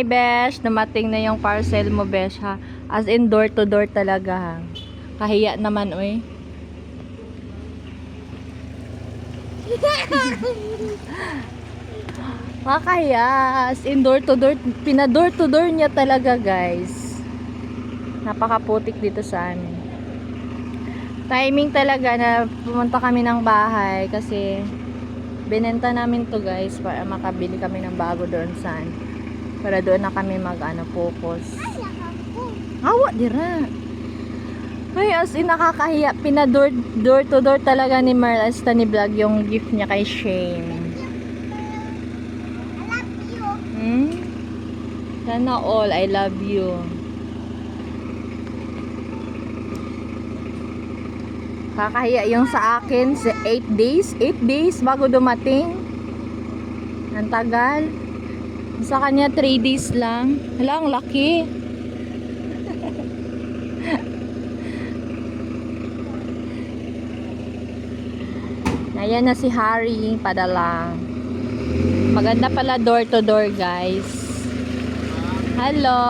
Hi, Besh. Dumating na yung parcel mo, Besh, ha? As in, door to door talaga, ha? Kahiya naman, uy. Makahiya. As in, door to door. Pina-door to door niya talaga, guys. Napakaputik dito sa amin. Timing talaga na pumunta kami ng bahay kasi binenta namin to, guys, para makabili kami ng bago doon saan. Para doon na kami focus. Awa dira. Ay, as in, nakakahiya. Pina-door to door talaga ni Merl Astani Vlog yung gift niya kay Shane. I love you. Sana all, I love you. Kakahiya yung sa akin, 8 days. 8 days bago dumating. Ang tagal. Sa kanya 3 days lang. Hala, ang laki. Ayan na si Harry, padala. Maganda pala door to door, guys. Hello.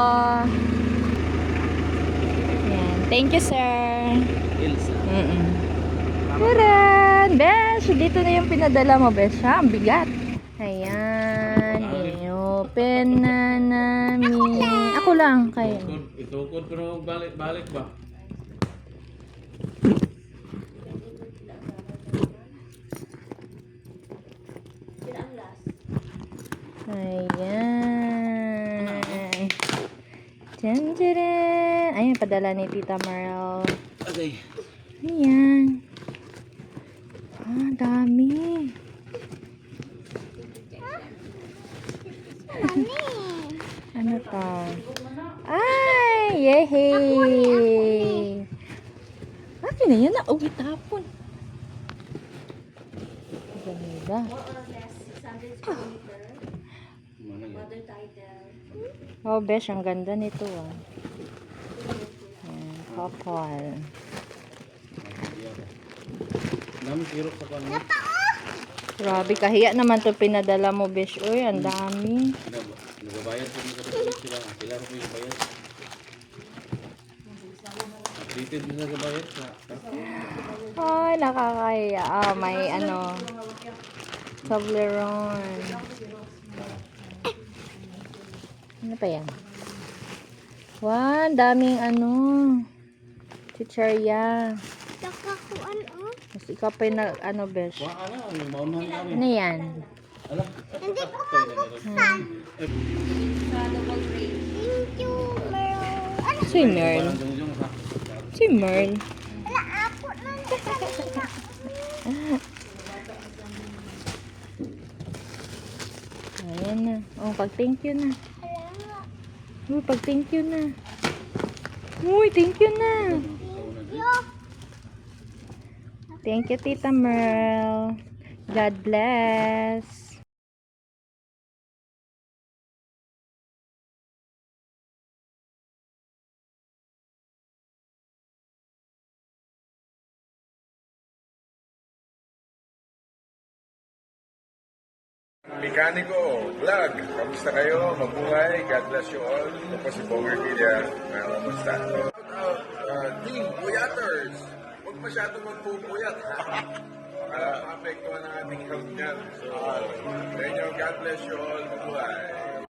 Ayan. Thank you, sir. Taran! Besh, dito na yung pinadala mo, Besh, ha? Ang bigat. Ayan. I-open na namin. Ako lang, kayo. Itukod pero balik ba? Ayan. Tadadaan. Ayan, padala ni Tita Merl. Okay. Ayan. Ah, dami. Ano to? Ay, yehey! Akin na yan, nauwi tapon. Ganda. Oh, besh, ang ganda nito, ah. Ayan, couple. Dami kirok sa kanila. Grabe, kahiya naman to pinadala mo, besh. Uy, ang dami. Nagabayad po sa kapatid sila. Sila po yung bayad. Updated din nagabayad sa. Ay, nakakahiya. Ah, may ano. Toblerone. Ano pa yan? Wow, daming ano. Chichirya. Nakakuan, oh. Mas ikaw pa yung ano, besh. Wala na, may maunahan kami. Ano yan? Alam, Hindi ko mabuksan. Thank you, Merl. Ano? Si Merl. Si Merl. Wala ako na kanina. Ayan na. Oh, pag thank you na. Wala. Uy, pag thank you na. Uy, thank you na. Yo. Thank you, Tita Merl. God bless. Mekaniko Vlog, kamusta kayo? Mabuhay, God bless you all. Ako po si Bonger Villa, kamusta? Team Puyaters, huwag masyadong magpupuyat. Apektuhan ang ating health niyan. So, sa inyo, God bless you all. Mabuhay.